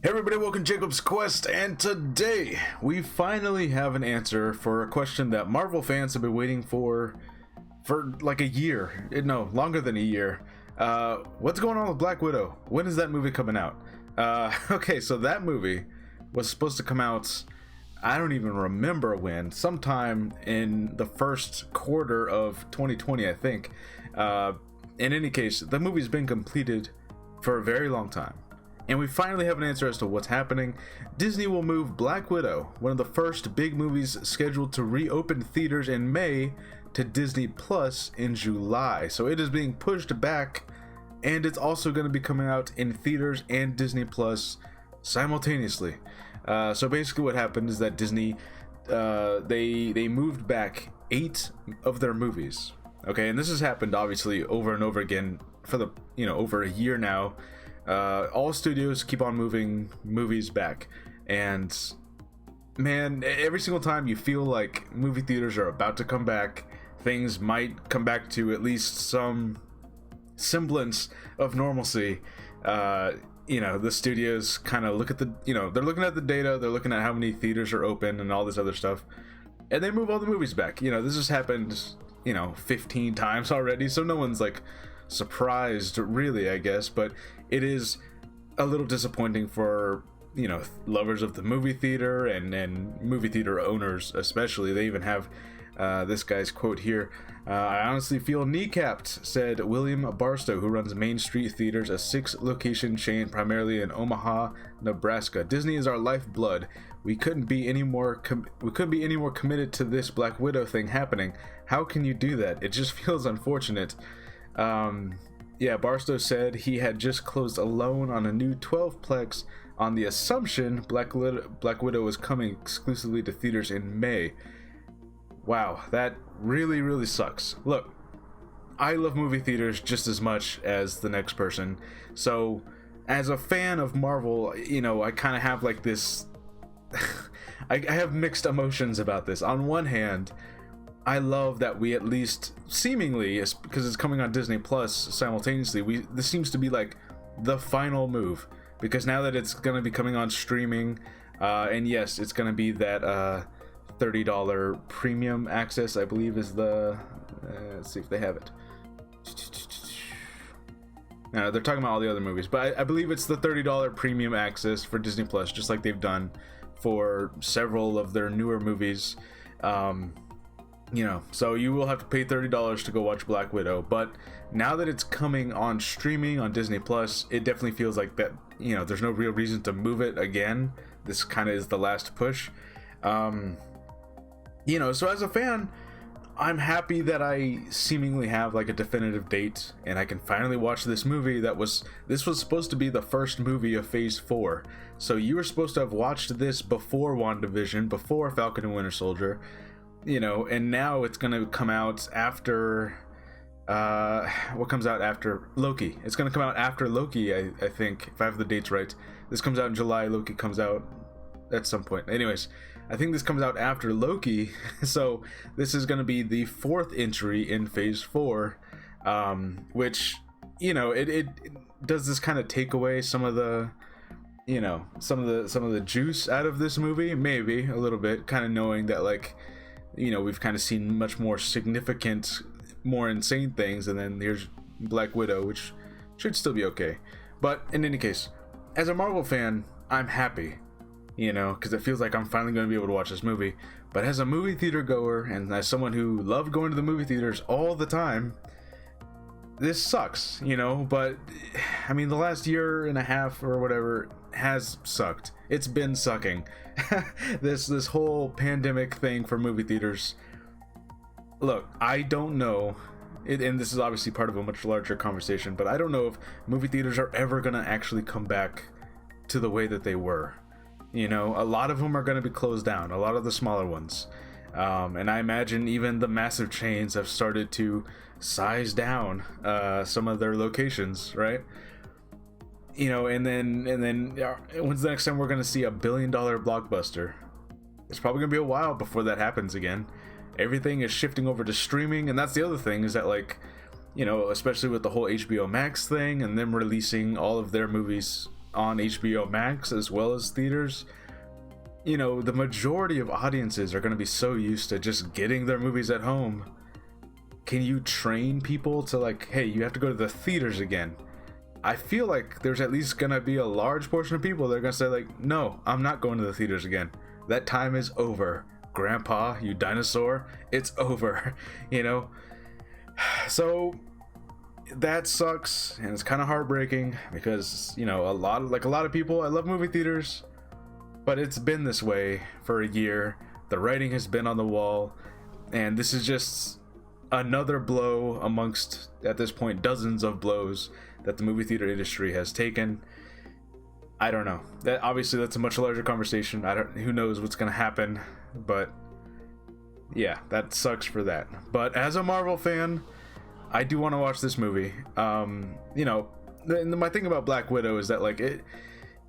Hey everybody, welcome to Jacob's Quest, and today we finally have an answer for a question that Marvel fans have been waiting for like a year. No, longer than a year. What's going on with Black Widow? When is that movie coming out? Okay, so that movie was supposed to come out, I don't even remember when, sometime in the first quarter of 2020, I think. In any case, the movie's been completed for a very long time. And we finally have an answer as to what's happening. Disney will move Black Widow, one of the first big movies scheduled to reopen theaters in May, to Disney Plus in July. So it is being pushed back, and it's also going to be coming out in theaters and Disney Plus simultaneously. So basically what happened is that Disney, they moved back 8 of their movies. Okay, and this has happened obviously over and over again for the, over a year now. All studios keep on moving movies back, and man, every single time you feel like movie theaters are about to come back, things might come back to at least some semblance of normalcy. The studios kind of look at the, they're looking at the data, they're looking at how many theaters are open and all this other stuff, and they move all the movies back. This has happened, 15 times already, so no one's like surprised really, I guess, but it is a little disappointing for lovers of the movie theater and movie theater owners especially. They even have this guy's quote here. I honestly feel kneecapped, said William Barstow, who runs Main Street Theaters, a 6-location chain primarily in Omaha, Nebraska. Disney is our lifeblood. We couldn't be any more committed to this Black Widow thing happening. How can you do that? It just feels unfortunate. Barstow said he had just closed a loan on a new 12-plex on the assumption Black Widow was coming exclusively to theaters in May. Wow, that really, really sucks. Look, I love movie theaters just as much as the next person. So, as a fan of Marvel, I kind of have like this... I have mixed emotions about this. On one hand, I love that we at least seemingly, because it's coming on Disney Plus simultaneously, this seems to be like the final move, because now that it's going to be coming on streaming, and yes, it's going to be that $30 premium access, I believe is the, let's see if they have it. No, they're talking about all the other movies, but I believe it's the $30 premium access for Disney Plus, just like they've done for several of their newer movies. So you will have to pay $30 to go watch Black Widow, but now that it's coming on streaming on Disney Plus, it definitely feels like that, there's no real reason to move it again. This kind of is the last push. So as a fan, I'm happy that I seemingly have like a definitive date and I can finally watch this movie. This was supposed to be the first movie of Phase 4. So you were supposed to have watched this before WandaVision, before Falcon and Winter Soldier. And now it's gonna come out after what comes out after Loki. It's gonna come out after Loki, I think, if I have the dates right. This comes out in July, Loki comes out at some point. Anyways, I think this comes out after Loki, so this is gonna be the 4th entry in Phase 4, which, it does this kind of take away some of the some of the juice out of this movie, maybe a little bit, kind of knowing that, like, we've kind of seen much more significant, more insane things, and then here's Black Widow, which should still be okay. But in any case, as a Marvel fan, I'm happy, because it feels like I'm finally going to be able to watch this movie. But as a movie theater goer, and as someone who loved going to the movie theaters all the time, this sucks, but I mean, the last year and a half or whatever has sucked. It's been sucking. this whole pandemic thing for movie theaters. Look, I don't know, and this is obviously part of a much larger conversation, but I don't know if movie theaters are ever gonna actually come back to the way that they were. A lot of them are gonna be closed down, a lot of the smaller ones, and I imagine even the massive chains have started to size down some of their locations, right? And then when's the next time we're gonna see a $1 billion blockbuster? It's probably gonna be a while before that happens again. Everything is shifting over to streaming, and that's the other thing, is that, like, especially with the whole HBO Max thing and them releasing all of their movies on HBO Max as well as theaters, you know, the majority of audiences are going to be so used to just getting their movies at home. Can you train people to like, hey, you have to go to the theaters again? I feel like there's at least going to be a large portion of people that are going to say like, no, I'm not going to the theaters again. That time is over. Grandpa, you dinosaur, it's over, you know? So that sucks, and it's kind of heartbreaking because, you know, a lot of people, I love movie theaters, but it's been this way for a year. The writing has been on the wall, and this is just another blow amongst, at this point, dozens of blows that the movie theater industry has taken. I don't know. That obviously that's a much larger conversation. Who knows what's gonna happen, but yeah, that sucks for that. But as a Marvel fan, I do want to watch this movie. You know, my thing about Black Widow is that like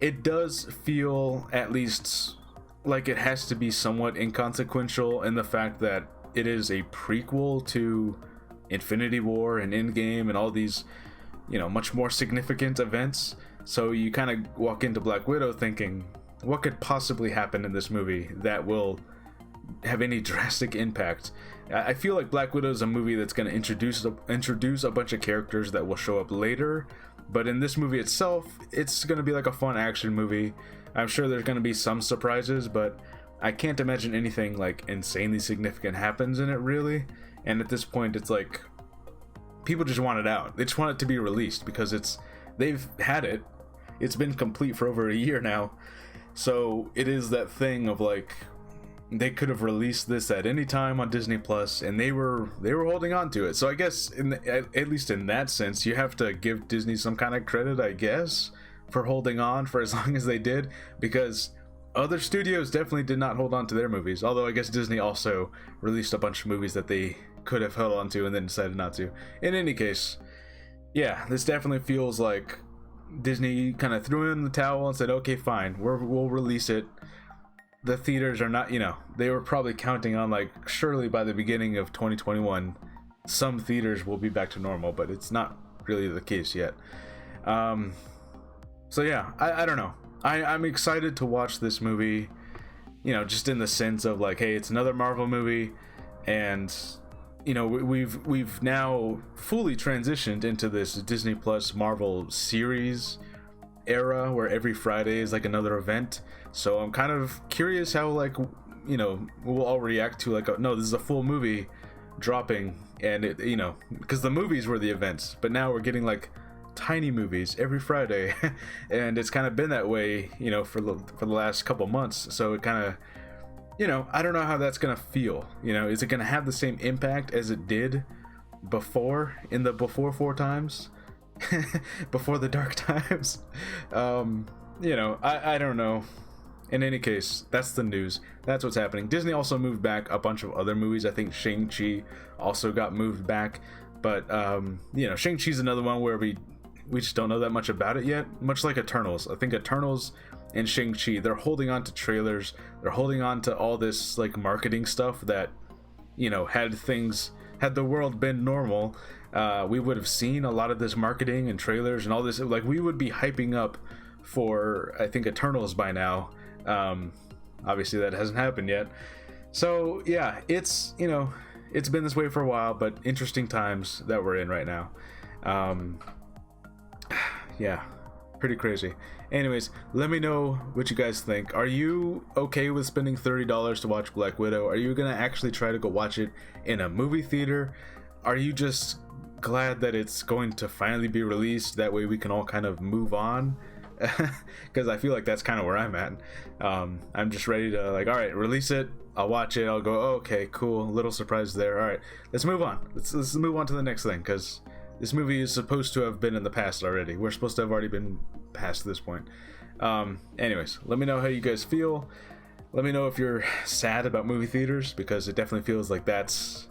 it does feel at least like it has to be somewhat inconsequential in the fact that it is a prequel to Infinity War and Endgame and all these, you know, much more significant events. So you kind of walk into Black Widow thinking, what could possibly happen in this movie that will have any drastic impact? I feel like Black Widow is a movie that's going to introduce a bunch of characters that will show up later, but in this movie itself, it's going to be like a fun action movie. I'm sure there's going to be some surprises, but I can't imagine anything like insanely significant happens in it, really. And at this point, it's like people just want it out. They just want it to be released because they've had it. It's been complete for over a year now. So it is that thing of like, they could have released this at any time on Disney Plus, and they were holding on to it. So I guess at least in that sense, you have to give Disney some kind of credit, I guess, for holding on for as long as they did, because other studios definitely did not hold on to their movies. Although I guess Disney also released a bunch of movies that they could have held on to and then decided not to. In any case, yeah, this definitely feels like Disney kind of threw in the towel and said, okay, fine, we'll release it. The theaters are not, you know, they were probably counting on like, surely by the beginning of 2021, some theaters will be back to normal, but it's not really the case yet. So yeah, I don't know. I'm excited to watch this movie, you know, just in the sense of like, hey, it's another Marvel movie, and you know, we've now fully transitioned into this Disney Plus Marvel series era where every Friday is like another event. So I'm kind of curious how, like, you know, we'll all react to like, no, this is a full movie dropping, and it, you know, because the movies were the events, but now we're getting like tiny movies every Friday, and it's kind of been that way, you know, for the last couple months. So it kind of, you know, I don't know how that's gonna feel. You know, is it gonna have the same impact as it did before, in the before four times, before the dark times? You know, I don't know. In any case, that's the news. That's what's happening. Disney also moved back a bunch of other movies. I think Shang-Chi also got moved back, but you know, Shang-Chi's another one where we just don't know that much about it yet. Much like Eternals. I think Eternals and Shang-Chi, they're holding on to trailers. They're holding on to all this like marketing stuff that, you know, had the world been normal, we would have seen a lot of this marketing and trailers and all this. Like, we would be hyping up for, I think, Eternals by now. Obviously that hasn't happened yet. So yeah, it's, you know, it's been this way for a while, but interesting times that we're in right now. Yeah, pretty crazy. Anyways, let me know what you guys think. Are you okay with spending $30 to watch Black Widow? Are you gonna actually try to go watch it in a movie theater? Are you just glad that it's going to finally be released? That way we can all kind of move on. Because I feel like that's kind of where I'm at. I'm just ready to, like, all right, release it, I'll watch it, I'll go, oh, okay, cool, little surprise there, all right, let's move on, let's move on to the next thing, because this movie is supposed to have been in the past already. We're supposed to have already been past this point. Anyways, let me know how you guys feel. Let me know if you're sad about movie theaters, because it definitely feels like that's,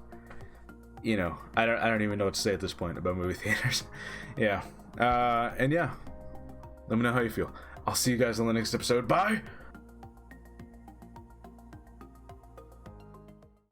you know, I don't even know what to say at this point about movie theaters. Yeah. And yeah, let me know how you feel. I'll see you guys on the next episode. Bye!